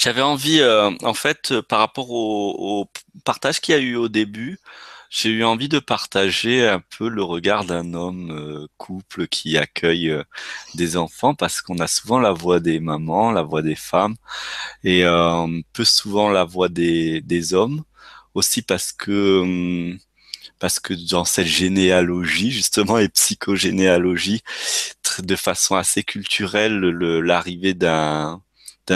J'avais envie, en fait, par rapport au partage qu'il y a eu au début, j'ai eu envie de partager un peu le regard d'un homme couple qui accueille des enfants parce qu'on a souvent la voix des mamans, la voix des femmes et peu souvent la voix des hommes. Aussi parce que dans cette généalogie, justement, et psychogénéalogie, de façon assez culturelle, l'arrivée d'un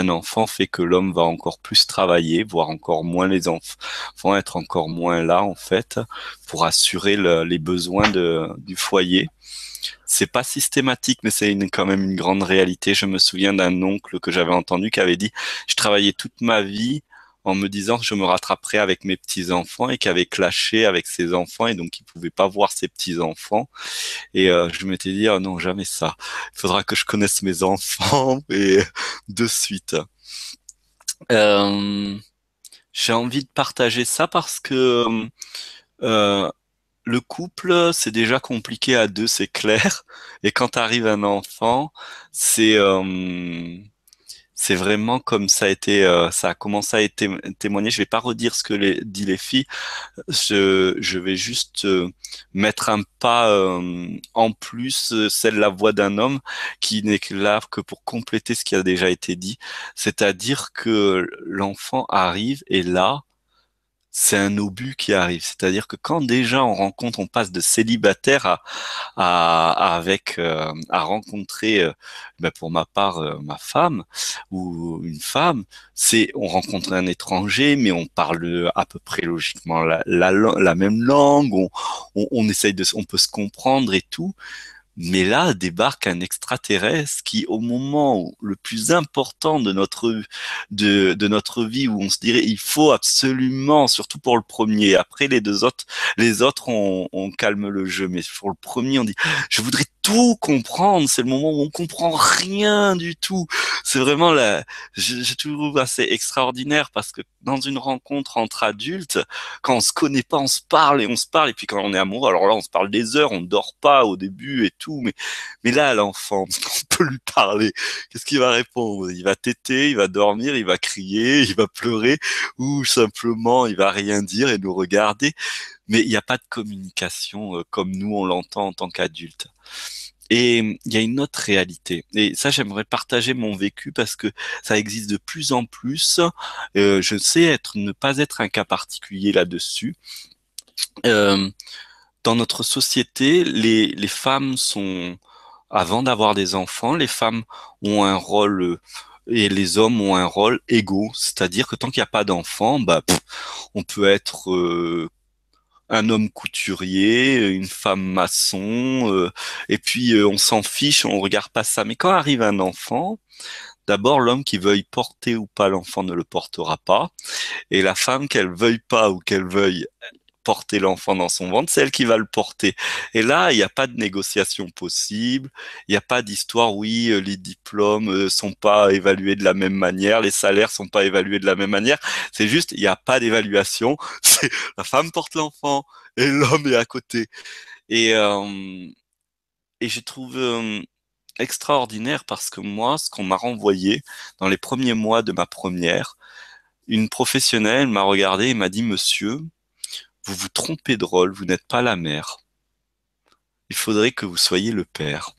enfant fait que l'homme va encore plus travailler, voire encore moins les enfants vont être encore moins là en fait pour assurer les besoins du foyer. C'est pas systématique, mais c'est quand même une grande réalité. Je me souviens d'un oncle que j'avais entendu qui avait dit, je travaillais toute ma vie en me disant que je me rattraperais avec mes petits-enfants et qui avait clashé avec ses enfants et donc il pouvait pas voir ses petits-enfants. Et je m'étais dit, ah non, jamais ça. Il faudra que je connaisse mes enfants et de suite. Euh, j'ai envie de partager ça parce que euh, le couple, c'est déjà compliqué à deux, c'est clair. Et quand arrive un enfant, c'est c'est vraiment comme ça a été, ça a commencé à être témoigné. Je vais pas redire ce que dit les filles. Je vais juste mettre un pas en plus, celle la voix d'un homme qui n'est que là que pour compléter ce qui a déjà été dit. C'est-à-dire que l'enfant arrive et là, c'est un obus qui arrive. C'est-à-dire que quand déjà on rencontre, on passe de célibataire à rencontrer, ben pour ma part, ma femme ou une femme, c'est on rencontre un étranger, mais on parle à peu près logiquement la même langue, on essaye on peut se comprendre et tout. Mais là débarque un extraterrestre qui, au moment le plus important de notre vie, où on se dirait il faut absolument, surtout pour le premier, après les autres on calme le jeu, mais pour le premier on dit je voudrais tout comprendre. C'est le moment où on comprend rien du tout. C'est vraiment je trouve assez extraordinaire parce que dans une rencontre entre adultes, quand on se connaît pas, on se parle et on se parle, et puis quand on est amoureux, alors là, on se parle des heures, on ne dort pas au début et tout, mais là, l'enfant, on peut lui parler. Qu'est-ce qu'il va répondre? Il va téter, il va dormir, il va crier, il va pleurer, ou simplement, il va rien dire et nous regarder. Mais il n'y a pas de communication comme nous, on l'entend en tant qu'adulte. Et il y a une autre réalité. Et ça, j'aimerais partager mon vécu parce que ça existe de plus en plus. Je sais ne pas être un cas particulier là-dessus. Euh, dans notre société, les femmes sont, avant d'avoir des enfants, les femmes ont un rôle et les hommes ont un rôle égaux. C'est-à-dire que tant qu'il n'y a pas d'enfants, bah, on peut être un homme couturier, une femme maçon, et puis on s'en fiche, on regarde pas ça. Mais quand arrive un enfant, d'abord l'homme qui veuille porter ou pas l'enfant ne le portera pas, et la femme qu'elle veuille pas ou qu'elle veuille porter l'enfant dans son ventre, c'est elle qui va le porter. Et là, il n'y a pas de négociation possible, il n'y a pas d'histoire, oui, les diplômes sont pas évalués de la même manière, les salaires sont pas évalués de la même manière, c'est juste, il n'y a pas d'évaluation, c'est la femme porte l'enfant et l'homme est à côté. Et, euh, et je trouve extraordinaire parce que moi, ce qu'on m'a renvoyé dans les premiers mois de ma première, une professionnelle m'a regardé et m'a dit, Monsieur, vous vous trompez de rôle, vous n'êtes pas la mère. Il faudrait que vous soyez le père.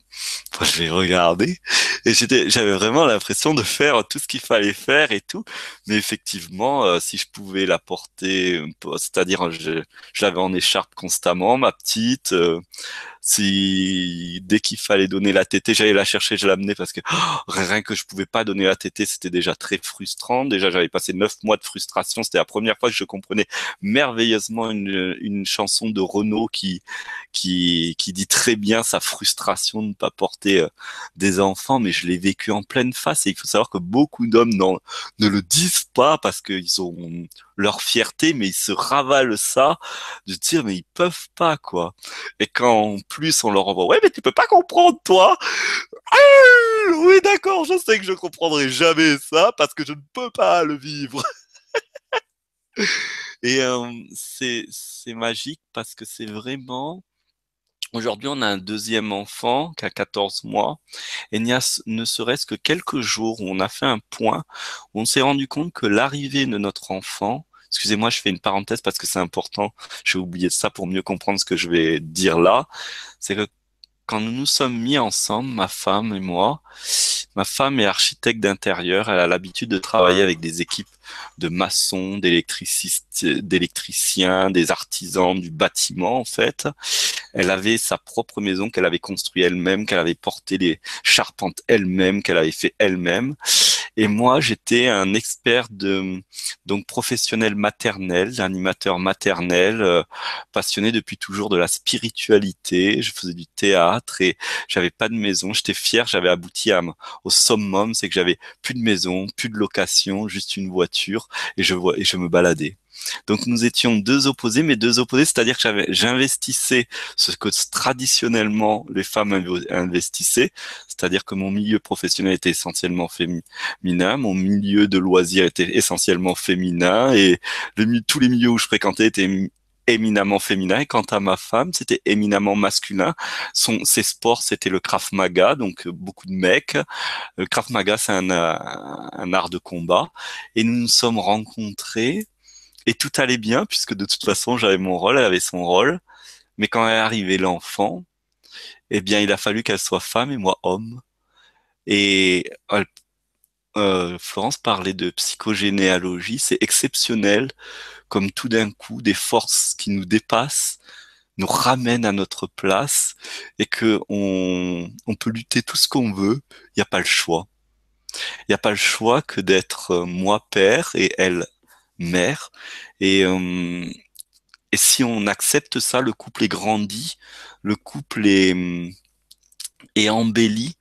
Moi, je l'ai regardé et j'avais vraiment l'impression de faire tout ce qu'il fallait faire et tout. Mais effectivement, si je pouvais la porter, c'est-à-dire je l'avais en écharpe constamment, ma petite. Si dès qu'il fallait donner la tétée, j'allais la chercher, je l'amenais parce que rien que je pouvais pas donner la tétée, c'était déjà très frustrant. Déjà, j'avais passé 9 mois de frustration. C'était la première fois que je comprenais merveilleusement une chanson de Renaud qui dit très bien sa frustration de ne pas porter des enfants, mais je l'ai vécu en pleine face. Et il faut savoir que beaucoup d'hommes ne le disent pas parce qu'ils ont leur fierté, mais ils se ravalent ça de dire mais ils peuvent pas quoi. Et quand en plus on leur envoie, ouais, mais tu peux pas comprendre, toi. Ah, oui, d'accord, je sais que je comprendrai jamais ça parce que je ne peux pas le vivre. Et c'est magique parce que c'est vraiment Aujourd'hui, on a un deuxième enfant qui a 14 mois et il n'y a ne serait-ce que quelques jours où on a fait un point, où on s'est rendu compte que l'arrivée de notre enfant, excusez-moi, je fais une parenthèse parce que c'est important, j'ai oublié ça pour mieux comprendre ce que je vais dire là, c'est que quand nous nous sommes mis ensemble, ma femme et moi, ma femme est architecte d'intérieur. Elle a l'habitude de travailler avec des équipes de maçons, d'électriciens, des artisans du bâtiment, en fait. Elle avait sa propre maison qu'elle avait construite elle-même, qu'elle avait porté les charpentes elle-même, qu'elle avait fait elle-même. Et moi, j'étais un expert donc professionnel maternel, animateur maternel, passionné depuis toujours de la spiritualité. Je faisais du théâtre et j'avais pas de maison. J'étais fier, j'avais abouti au summum, c'est que j'avais plus de maison, plus de location, juste une voiture et je me baladais. Donc nous étions deux opposés, mais deux opposés, c'est-à-dire que j'investissais ce que traditionnellement les femmes investissaient, c'est-à-dire que mon milieu professionnel était essentiellement féminin, mon milieu de loisirs était essentiellement féminin et tous les milieux où je fréquentais étaient éminemment féminin. Et quant à ma femme, c'était éminemment masculin. Ses sports, c'était le Krav Maga, donc beaucoup de mecs. Le Krav Maga, c'est un art de combat. Et nous nous sommes rencontrés et tout allait bien puisque de toute façon, j'avais mon rôle, elle avait son rôle. Mais quand est arrivé l'enfant, eh bien, il a fallu qu'elle soit femme et moi homme. Et Florence parlait de psychogénéalogie, c'est exceptionnel comme tout d'un coup des forces qui nous dépassent nous ramènent à notre place et que on peut lutter tout ce qu'on veut, il n'y a pas le choix. Il n'y a pas le choix que d'être moi père et elle mère. Et, euh, et si on accepte ça, le couple est grandi, le couple est embelli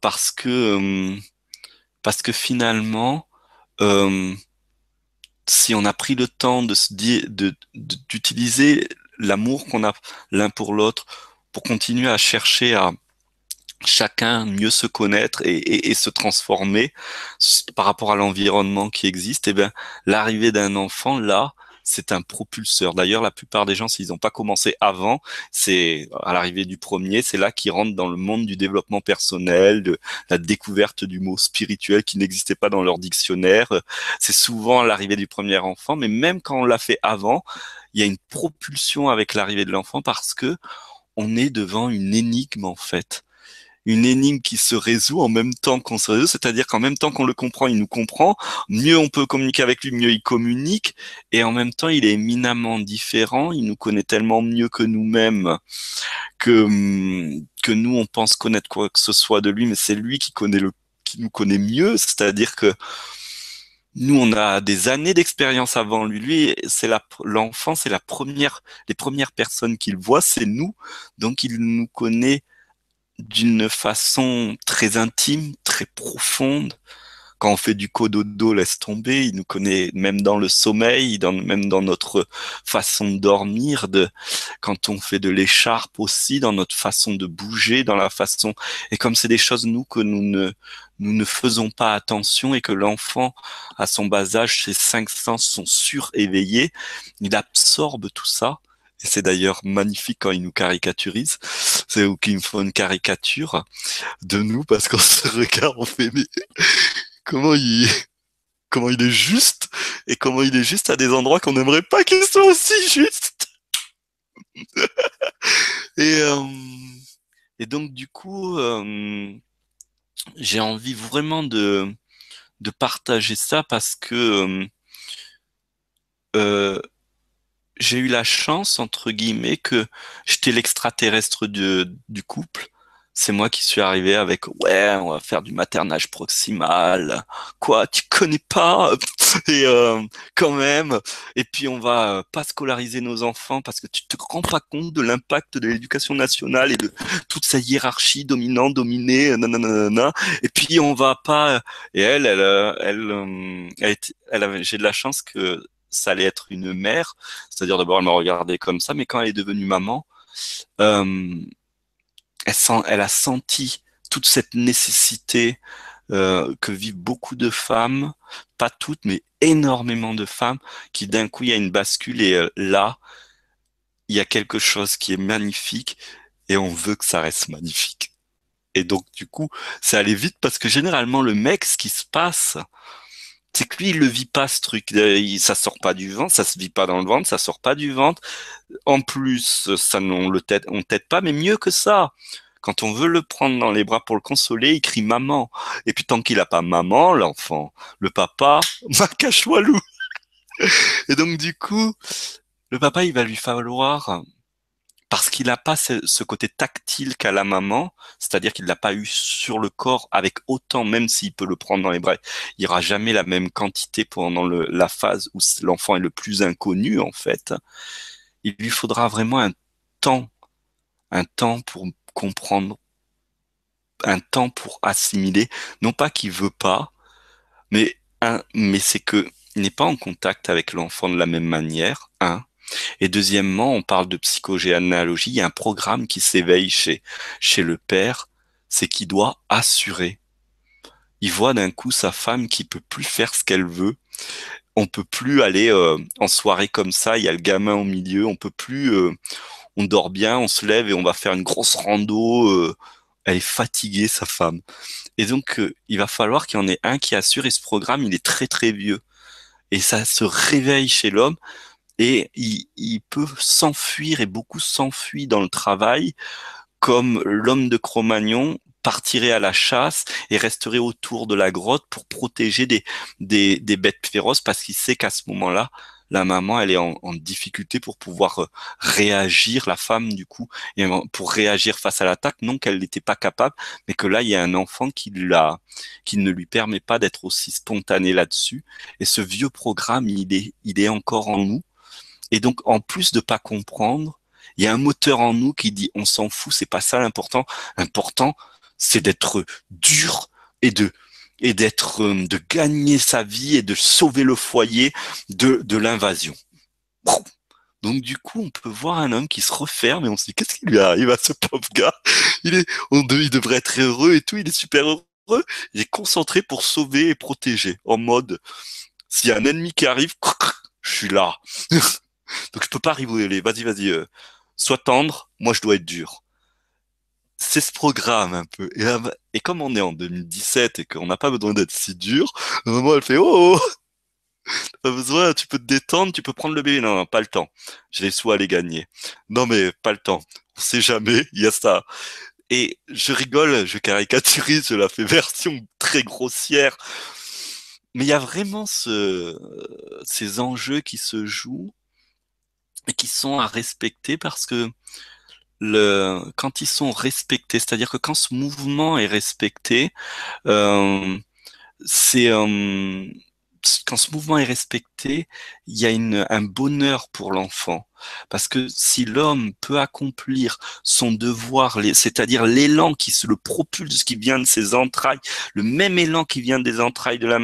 parce que finalement, euh, si on a pris le temps de se dire, d'utiliser l'amour qu'on a l'un pour l'autre pour continuer à chercher à chacun mieux se connaître et se transformer par rapport à l'environnement qui existe, eh bien, l'arrivée d'un enfant, là, c'est un propulseur. D'ailleurs, la plupart des gens, s'ils n'ont pas commencé avant, c'est à l'arrivée du premier, c'est là qu'ils rentrent dans le monde du développement personnel, de la découverte du mot spirituel qui n'existait pas dans leur dictionnaire. C'est souvent à l'arrivée du premier enfant, mais même quand on l'a fait avant, il y a une propulsion avec l'arrivée de l'enfant parce que on est devant une énigme, en fait, une énigme qui se résout en même temps qu'on se résout, c'est-à-dire qu'en même temps qu'on le comprend, il nous comprend, mieux on peut communiquer avec lui, mieux il communique, et en même temps il est éminemment différent, il nous connaît tellement mieux que nous-mêmes que nous on pense connaître quoi que ce soit de lui, mais c'est lui qui nous connaît mieux, c'est-à-dire que nous, on a des années d'expérience avant lui. Lui, l'enfant, c'est les premières personnes qu'il voit, c'est nous. Donc, il nous connaît d'une façon très intime, très profonde. Quand on fait du cododo, laisse tomber, il nous connaît même dans le sommeil, même dans notre façon de dormir, quand on fait de l'écharpe aussi, dans notre façon de bouger, dans la façon, et comme c'est des choses, nous, que nous ne faisons pas attention et que l'enfant, à son bas âge, ses cinq sens sont suréveillés, il absorbe tout ça. Et c'est d'ailleurs magnifique quand il nous caricaturise, c'est ou qu'il me faut une caricature de nous parce qu'on se regarde, on fait mais comment il comment il est juste et comment il est juste à des endroits qu'on n'aimerait pas qu'il soit aussi juste. Et euh, et donc du coup j'ai envie vraiment de partager ça parce que euh, j'ai eu la chance, entre guillemets, que j'étais l'extraterrestre du couple. C'est moi qui suis arrivé avec, ouais, on va faire du maternage proximal. Quoi, tu connais pas? Et quand même. Et puis on va pas scolariser nos enfants parce que tu te rends pas compte de l'impact de l'éducation nationale et de toute sa hiérarchie dominant, dominée, nanana. Et puis on va pas. Et j'ai de la chance que ça allait être une mère, c'est-à-dire d'abord elle m'a regardé comme ça, mais quand elle est devenue maman, euh, elle a senti toute cette nécessité que vivent beaucoup de femmes, pas toutes, mais énormément de femmes, qui d'un coup il y a une bascule et là il y a quelque chose qui est magnifique. et on veut que ça reste magnifique. Et donc, du coup, c'est aller vite parce que généralement, le mec, ce qui se passe, c'est que lui, il le vit pas, ce truc. Ça sort pas du ventre, ça se vit pas dans le ventre, ça sort pas du ventre. En plus, ça, on t'aide pas, mais mieux que ça. Quand on veut le prendre dans les bras pour le consoler, il crie maman. Et puis, tant qu'il a pas maman, l'enfant, le papa, Walou. Et donc, du coup, le papa, il va lui falloir, parce qu'il n'a pas ce côté tactile qu'a la maman, c'est-à-dire qu'il l'a pas eu sur le corps avec autant, même s'il peut le prendre dans les bras, il n'y aura jamais la même quantité pendant la phase où l'enfant est le plus inconnu, en fait. Il lui faudra vraiment temps, un temps pour comprendre, un temps pour assimiler. Non pas qu'il veut pas, mais c'est que il n'est pas en contact avec l'enfant de la même manière, hein. Et deuxièmement, on parle de psychogénéalogie, il y a un programme qui s'éveille chez le père, c'est qu'il doit assurer. Il voit d'un coup sa femme qui peut plus faire ce qu'elle veut. On peut plus aller en soirée comme ça, il y a le gamin au milieu, on peut plus, on dort bien, on se lève et on va faire une grosse rando. Elle est fatiguée, sa femme. Et donc, il va falloir qu'il y en ait un qui assure, et ce programme, il est très très vieux. Et ça se réveille chez l'homme, et il peut s'enfuir, et beaucoup s'enfuient dans le travail, comme l'homme de Cro-Magnon partirait à la chasse et resterait autour de la grotte pour protéger des bêtes féroces, parce qu'il sait qu'à ce moment-là, la maman, elle est en difficulté pour pouvoir réagir, la femme du coup, et pour réagir face à l'attaque, non qu'elle n'était pas capable, mais que là, il y a un enfant qui ne lui permet pas d'être aussi spontané là-dessus. Et ce vieux programme, il est encore en nous. Et donc, en plus de pas comprendre, il y a un moteur en nous qui dit on s'en fout, c'est pas ça l'important. L'important, c'est d'être dur et de gagner sa vie et de sauver le foyer de l'invasion. Donc du coup, on peut voir un homme qui se referme et on se dit qu'est-ce qui lui arrive à ce pauvre gars? Il devrait être heureux et tout, il est super heureux. Il est concentré pour sauver et protéger, en mode s'il y a un ennemi qui arrive, je suis là. Donc je peux pas rigoler. Vas-y, sois tendre. Moi, je dois être dur. C'est ce programme un peu. Et comme on est en 2017 et qu'on n'a pas besoin d'être si dur, maman elle fait oh, pas besoin. Tu peux te détendre, tu peux prendre le bébé. Non, non, pas le temps. J'ai les sous à les gagner. Non mais pas le temps. On sait jamais. Il y a ça. Et je rigole, je caricaturise, je la fais version très grossière. Mais il y a vraiment ces enjeux qui se jouent et qui sont à respecter, parce que quand ils sont respectés, c'est-à-dire que quand ce mouvement est respecté, euh, c'est quand ce mouvement est respecté, il y a un bonheur pour l'enfant. Parce que si l'homme peut accomplir son devoir, c'est-à-dire l'élan qui se le propulse, qui vient de ses entrailles, le même élan qui vient des entrailles de la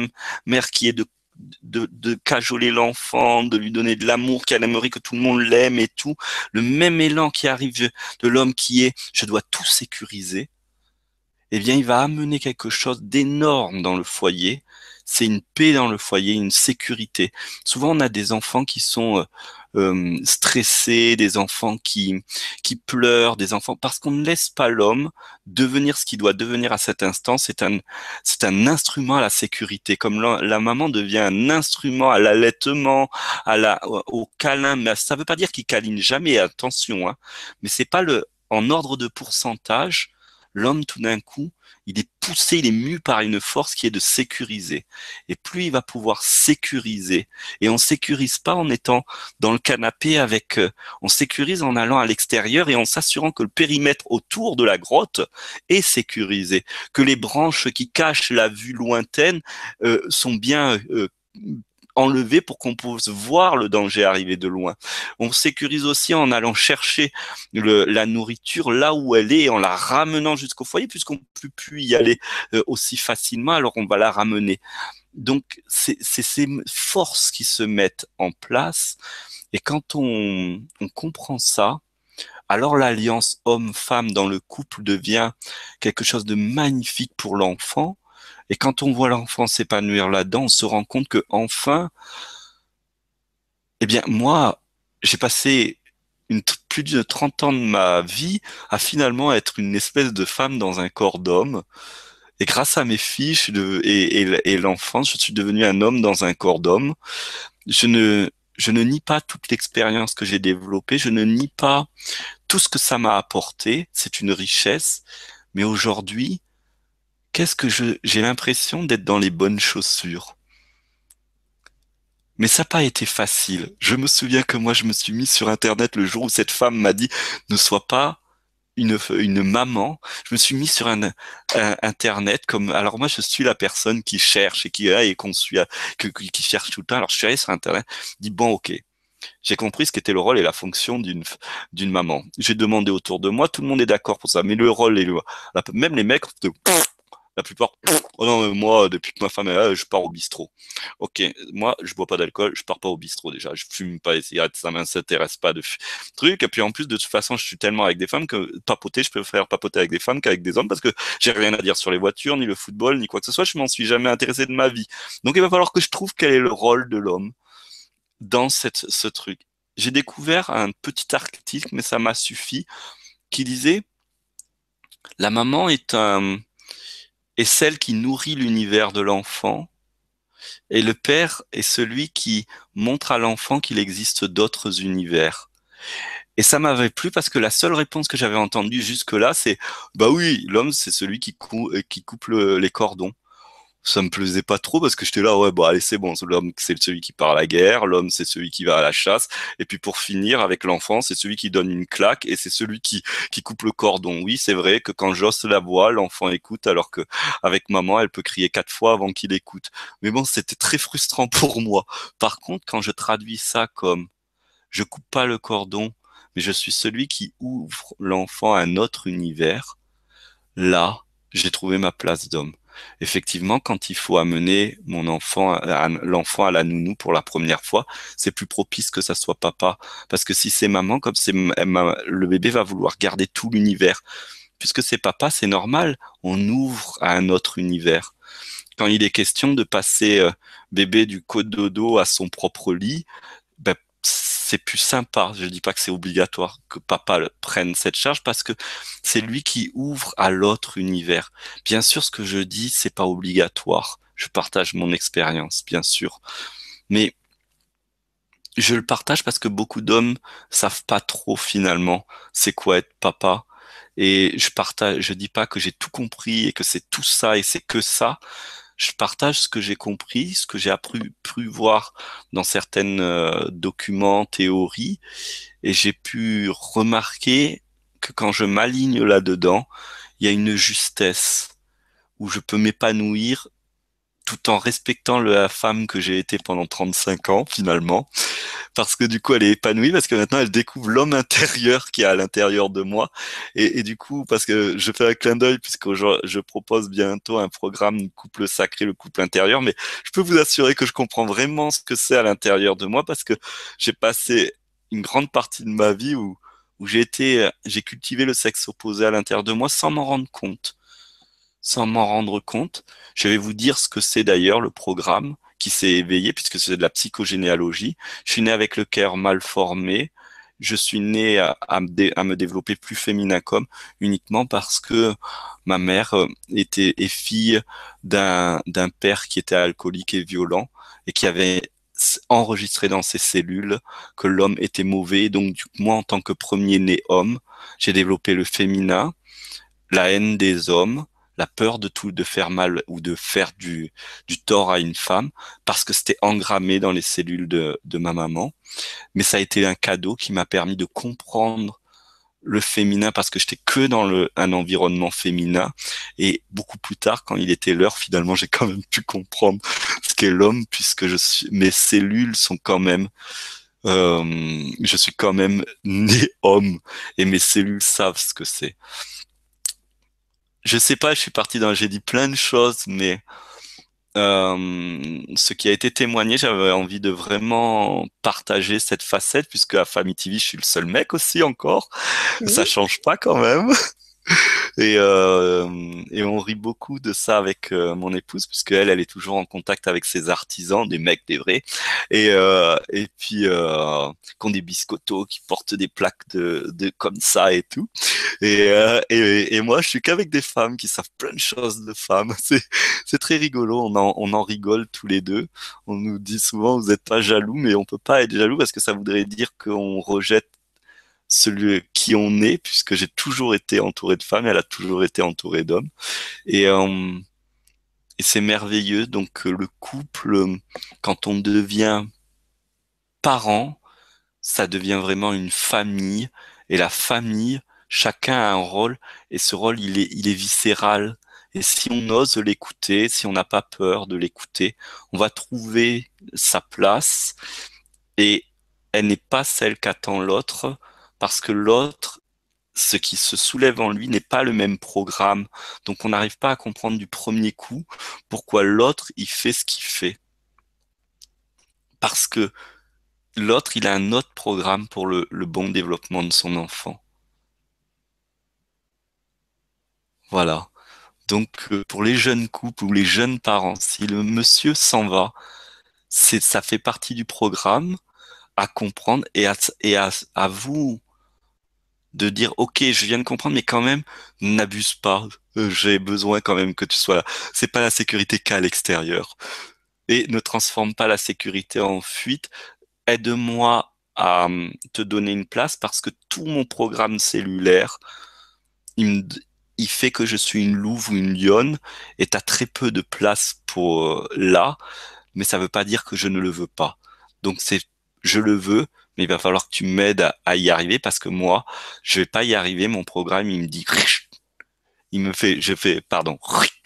mère, qui est de cajoler l'enfant, de lui donner de l'amour, qu'elle aimerait que tout le monde l'aime et tout, le même élan qui arrive de l'homme qui est je dois tout sécuriser, eh bien, il va amener quelque chose d'énorme dans le foyer. C'est une paix dans le foyer, une sécurité. Souvent, on a des enfants qui sont stressés, des enfants qui pleurent, des enfants parce qu'on ne laisse pas l'homme devenir ce qu'il doit devenir à cet instant. C'est un instrument à la sécurité, comme la maman devient un instrument à l'allaitement, au câlin. Mais ça ne veut pas dire qu'il câline jamais. Attention, hein. Mais c'est pas en ordre de pourcentage. L'homme, tout d'un coup, il est poussé, il est mu par une force qui est de sécuriser. Et plus il va pouvoir sécuriser, et on sécurise pas en étant dans le canapé on sécurise en allant à l'extérieur et en s'assurant que le périmètre autour de la grotte est sécurisé, que les branches qui cachent la vue lointaine sont bien enlevé pour qu'on puisse voir le danger arriver de loin. On sécurise aussi en allant chercher la nourriture là où elle est, en la ramenant jusqu'au foyer, puisqu'on ne peut plus y aller aussi facilement, alors on va la ramener. Donc, c'est ces forces qui se mettent en place, et quand on comprend ça, alors l'alliance homme-femme dans le couple devient quelque chose de magnifique pour l'enfant. Et quand on voit l'enfant s'épanouir là-dedans, on se rend compte que enfin, eh bien, moi, j'ai passé plus de 30 ans de ma vie à finalement être une espèce de femme dans un corps d'homme. Et grâce à mes filles et l'enfance, je suis devenu un homme dans un corps d'homme. Je ne, je ne nie pas toute l'expérience que j'ai développée, je ne nie pas tout ce que ça m'a apporté, c'est une richesse. Mais aujourd'hui, j'ai l'impression d'être dans les bonnes chaussures. Mais ça n'a pas été facile. Je me souviens que moi, je me suis mis sur Internet le jour où cette femme m'a dit ne sois pas une maman. Je me suis mis sur Internet comme, alors moi, je suis la personne qui cherche et qu'on suit, qui cherche tout le temps. Alors, je suis allé sur Internet, dit bon, ok. J'ai compris ce qu'était le rôle et la fonction d'une maman. J'ai demandé autour de moi, tout le monde est d'accord pour ça, mais le rôle même les mecs, la plupart, oh non, moi, depuis que ma femme est là, je pars au bistrot. Ok, moi, je bois pas d'alcool, je pars pas au bistrot déjà. Je fume pas les cigarettes, ça m'intéresse pas de truc. Et puis en plus, de toute façon, je suis tellement avec des femmes que papoter, je préfère papoter avec des femmes qu'avec des hommes parce que j'ai rien à dire sur les voitures, ni le football, ni quoi que ce soit. Je m'en suis jamais intéressé de ma vie. Donc il va falloir que je trouve quel est le rôle de l'homme dans ce truc. J'ai découvert un petit article, mais ça m'a suffi, qui disait la maman est celle qui nourrit l'univers de l'enfant et le père est celui qui montre à l'enfant qu'il existe d'autres univers. Et ça m'avait plu parce que la seule réponse que j'avais entendue jusque-là, c'est bah oui, l'homme c'est celui qui coupe les cordons. Ça me plaisait pas trop parce que j'étais là, ouais, bon, allez, c'est bon, l'homme, c'est celui qui part à la guerre, l'homme, c'est celui qui va à la chasse, et puis pour finir, avec l'enfant, c'est celui qui donne une claque, et c'est celui qui coupe le cordon. Oui, c'est vrai que quand Joss la voix, l'enfant écoute, alors que avec maman, elle peut crier 4 fois avant qu'il écoute. Mais bon, c'était très frustrant pour moi. Par contre, quand je traduis ça comme, je coupe pas le cordon, mais je suis celui qui ouvre l'enfant à un autre univers, là, j'ai trouvé ma place d'homme. Effectivement, quand il faut amener l'enfant à la nounou pour la première fois, c'est plus propice que ça soit papa. Parce que si c'est maman, comme le bébé va vouloir garder tout l'univers. Puisque c'est papa, c'est normal. On ouvre à un autre univers. Quand il est question de passer bébé du cododo à son propre lit, ben, c'est plus sympa. Je dis pas que c'est obligatoire que papa prenne cette charge parce que c'est lui qui ouvre à l'autre univers. Bien sûr, ce que je dis, c'est pas obligatoire. Je partage mon expérience, bien sûr. Mais je le partage parce que beaucoup d'hommes savent pas trop finalement c'est quoi être papa. Et je dis pas que j'ai tout compris et que c'est tout ça et c'est que ça. Je partage ce que j'ai compris, ce que j'ai pu voir dans certaines documents, théories, et j'ai pu remarquer que quand je m'aligne là-dedans, il y a une justesse où je peux m'épanouir tout en respectant la femme que j'ai été pendant 35 ans finalement, parce que du coup elle est épanouie, parce que maintenant elle découvre l'homme intérieur qui est à l'intérieur de moi, et du coup parce que je fais un clin d'œil puisque je propose bientôt un programme couple sacré, le couple intérieur, mais je peux vous assurer que je comprends vraiment ce que c'est à l'intérieur de moi parce que j'ai passé une grande partie de ma vie où j'ai cultivé le sexe opposé à l'intérieur de moi sans m'en rendre compte. Sans m'en rendre compte, je vais vous dire ce que c'est d'ailleurs le programme qui s'est éveillé, puisque c'est de la psychogénéalogie. Je suis né avec le cœur mal formé. Je suis né à me développer plus féminin comme uniquement parce que ma mère est fille d'un père qui était alcoolique et violent et qui avait enregistré dans ses cellules que l'homme était mauvais. Donc, moi, en tant que premier-né homme, j'ai développé le féminin, la haine des hommes, la peur de tout, de faire mal ou de faire du tort à une femme, parce que c'était engrammé dans les cellules de ma maman. Mais ça a été un cadeau qui m'a permis de comprendre le féminin parce que j'étais que dans un environnement féminin. Et beaucoup plus tard, quand il était l'heure, finalement, j'ai quand même pu comprendre ce qu'est l'homme puisque mes cellules sont quand même je suis quand même né homme et mes cellules savent ce que c'est. Je sais pas, j'ai dit plein de choses, mais ce qui a été témoigné, j'avais envie de vraiment partager cette facette, puisque à Family TV, je suis le seul mec aussi encore. Ça Oui. change pas quand même. Et on rit beaucoup de ça avec mon épouse, puisque elle est toujours en contact avec ses artisans, des mecs, des vrais, et puis qui ont des biscottos, qui portent des plaques de comme ça et tout. Et moi, je suis qu'avec des femmes qui savent plein de choses de femmes. C'est très rigolo. On en rigole tous les deux. On nous dit souvent, vous n'êtes pas jaloux, mais on peut pas être jaloux parce que ça voudrait dire qu'on rejette celui qui on est, puisque j'ai toujours été entouré de femmes, elle a toujours été entourée d'hommes. Et, euh, et c'est merveilleux. Donc le couple, quand on devient parent, ça devient vraiment une famille. Et la famille, chacun a un rôle, et ce rôle, il est viscéral. Et si on ose l'écouter, si on n'a pas peur de l'écouter, on va trouver sa place. Et elle n'est pas celle qu'attend l'autre, parce que l'autre, ce qui se soulève en lui n'est pas le même programme. Donc on n'arrive pas à comprendre du premier coup pourquoi l'autre, il fait ce qu'il fait. Parce que l'autre, il a un autre programme pour le bon développement de son enfant. Voilà. Donc pour les jeunes couples ou les jeunes parents, si le monsieur s'en va, ça fait partie du programme à comprendre et à vous de dire, OK, je viens de comprendre, mais quand même, n'abuse pas. J'ai besoin quand même que tu sois là. C'est pas la sécurité qu'à l'extérieur. Et ne transforme pas la sécurité en fuite. Aide-moi à te donner une place parce que tout mon programme cellulaire, il me, il fait que je suis une louve ou une lionne et t'as très peu de place pour là, mais ça veut pas dire que je ne le veux pas. Donc je le veux, mais il va falloir que tu m'aides à y arriver parce que moi, je vais pas y arriver. Mon programme, il me dit, je fais, pardon,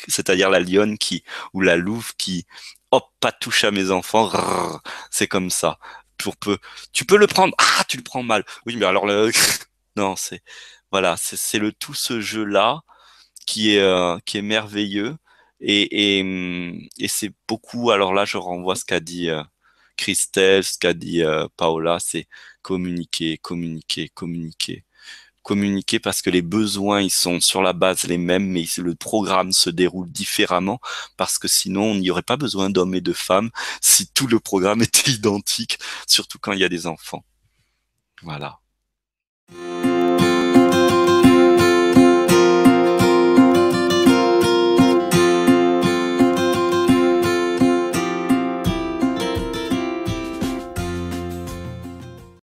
c'est-à-dire la lionne ou la louve qui, hop, pas touche à mes enfants, c'est comme ça. Pour peu, tu peux le prendre, ah, tu le prends mal. Oui, mais alors non, voilà, c'est le tout ce jeu-là qui est merveilleux et c'est beaucoup. Alors là, je renvoie ce qu'a dit Christelle, ce qu'a dit Paola, c'est communiquer, communiquer, communiquer. Communiquer parce que les besoins, ils sont sur la base les mêmes, mais le programme se déroule différemment parce que sinon, on n'y aurait pas besoin d'hommes et de femmes si tout le programme était identique, surtout quand il y a des enfants. Voilà.